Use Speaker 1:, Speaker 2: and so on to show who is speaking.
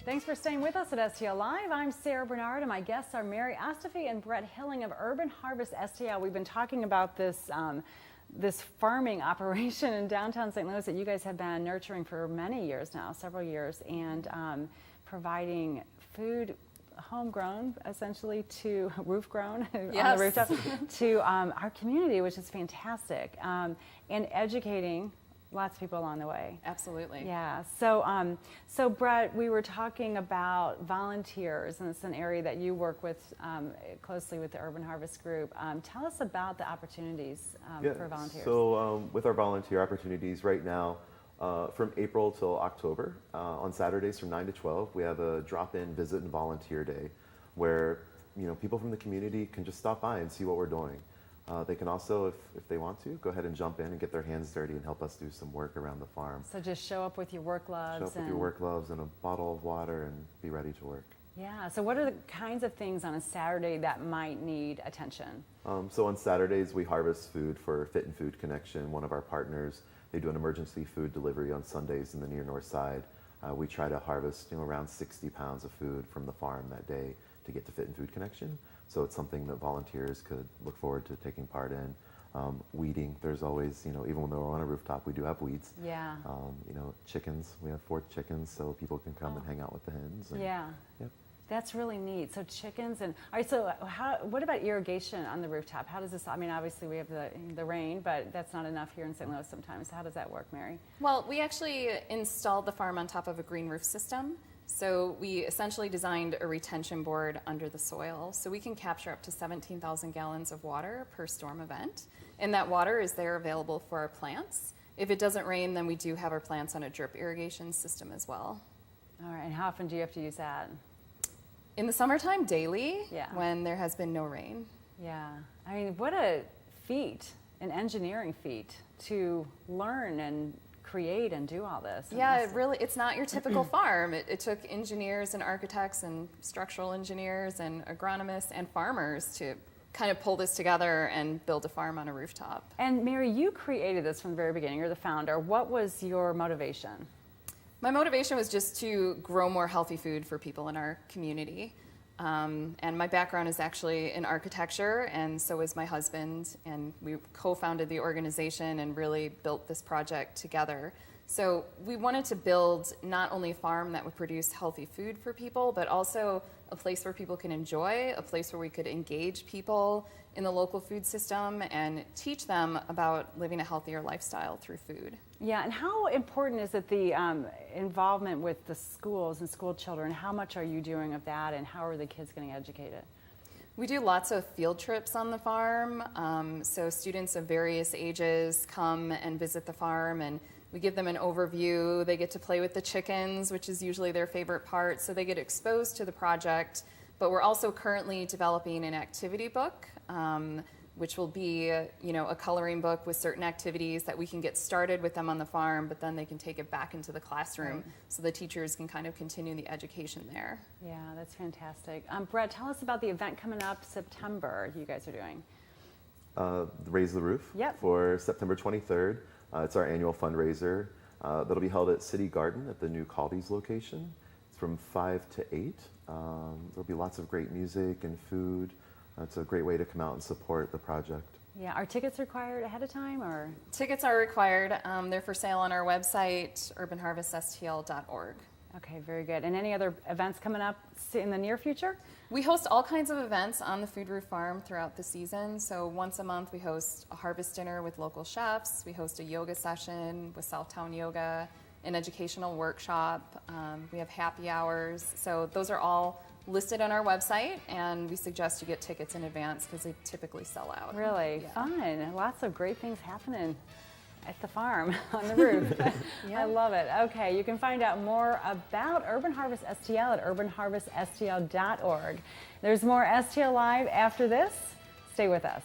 Speaker 1: Thanks for staying with us at STL Live. I'm Sarah Bernard, and my guests are Mary Ostafi and Brett Hilling of Urban Harvest STL. We've been talking about this this farming operation in downtown St. Louis that you guys have been nurturing for many years now, several years, and providing food, homegrown, essentially, to roof-grown on the rooftop, to our community, which is fantastic, and educating lots of people along the way.
Speaker 2: Absolutely.
Speaker 1: Yeah. So, so Brett, we were talking about volunteers, and it's an area that you work with closely with the Urban Harvest Group. Tell us about the opportunities for volunteers.
Speaker 3: So, with our volunteer opportunities right now, from April till October, on Saturdays from 9 to 12, we have a drop-in visit and volunteer day, where people from the community can just stop by and see what we're doing. They can also, if they want to, go ahead and jump in and get their hands dirty and help us do some work around the farm.
Speaker 1: So just show up with your work gloves.
Speaker 3: Show up with your work gloves and a bottle of water and be ready to work.
Speaker 1: Yeah, so what are the kinds of things on a Saturday that might need attention?
Speaker 3: So on Saturdays, we harvest food for Fit and Food Connection, one of our partners. They do an emergency food delivery on Sundays in the near north side. We try to harvest around 60 pounds of food from the farm that day to get to Fit and Food Connection. So it's something that volunteers could look forward to taking part in. Weeding, there's always, even when we're on a rooftop, we do have weeds.
Speaker 1: Yeah.
Speaker 3: Chickens, we have 4 chickens, so people can come and hang out with the hens. And,
Speaker 1: yeah.
Speaker 3: Yep.
Speaker 1: That's really neat. So chickens and, all right, so what about irrigation on the rooftop? How does this, I mean, obviously we have the rain, but that's not enough here in St. Louis sometimes. How does that work, Mary?
Speaker 2: Well, we actually installed the farm on top of a green roof system. So we essentially designed a retention board under the soil, so we can capture up to 17,000 gallons of water per storm event. And that water is there available for our plants. If it doesn't rain, then we do have our plants on a drip irrigation system as well.
Speaker 1: All right, and how often do you have to use that?
Speaker 2: In the summertime, daily,
Speaker 1: yeah,
Speaker 2: when there has been no rain.
Speaker 1: Yeah, I mean, what a feat, an engineering feat, to learn and create and do all this.
Speaker 2: Yeah, it's not your typical farm. It took engineers and architects and structural engineers and agronomists and farmers to kind of pull this together and build a farm on a rooftop.
Speaker 1: And Mary, you created this from the very beginning. You're the founder. What was your motivation?
Speaker 2: My motivation was just to grow more healthy food for people in our community. And my background is actually in architecture, and so is my husband, and we co-founded the organization and really built this project together. So we wanted to build not only a farm that would produce healthy food for people, but also a place where people can enjoy, a place where we could engage people in the local food system and teach them about living a healthier lifestyle through food.
Speaker 1: Yeah, and how important is it, the involvement with the schools and school children? How much are you doing of that, and how are the kids getting educated?
Speaker 2: We do lots of field trips on the farm, so students of various ages come and visit the farm, and we give them an overview. They get to play with the chickens, which is usually their favorite part, so they get exposed to the project. But we're also currently developing an activity book, which will be a coloring book with certain activities that we can get started with them on the farm, but then they can take it back into the classroom, so the teachers can kind of continue the education there.
Speaker 1: Yeah, that's fantastic. Brett, tell us about the event coming up September you guys are doing.
Speaker 3: Raise the Roof for September 23rd. It's our annual fundraiser that'll be held at City Garden at the new Caldy's location. It's from 5 to 8. There'll be lots of great music and food. It's a great way to come out and support the project.
Speaker 1: Yeah, are tickets required ahead of time, or?
Speaker 2: Tickets are required. They're for sale on our website, urbanharveststl.org.
Speaker 1: Okay, very good. And any other events coming up in the near future?
Speaker 2: We host all kinds of events on the Food Roof Farm throughout the season. So once a month we host a harvest dinner with local chefs. We host a yoga session with Southtown Yoga, an educational workshop. We have happy hours. So those are all listed on our website, and we suggest you get tickets in advance because they typically sell out.
Speaker 1: Really? Yeah. Fun. Lots of great things happening at the farm on the roof. I love it. Okay, you can find out more about Urban Harvest STL at urbanharveststl.org. There's more STL Live after this. Stay with us.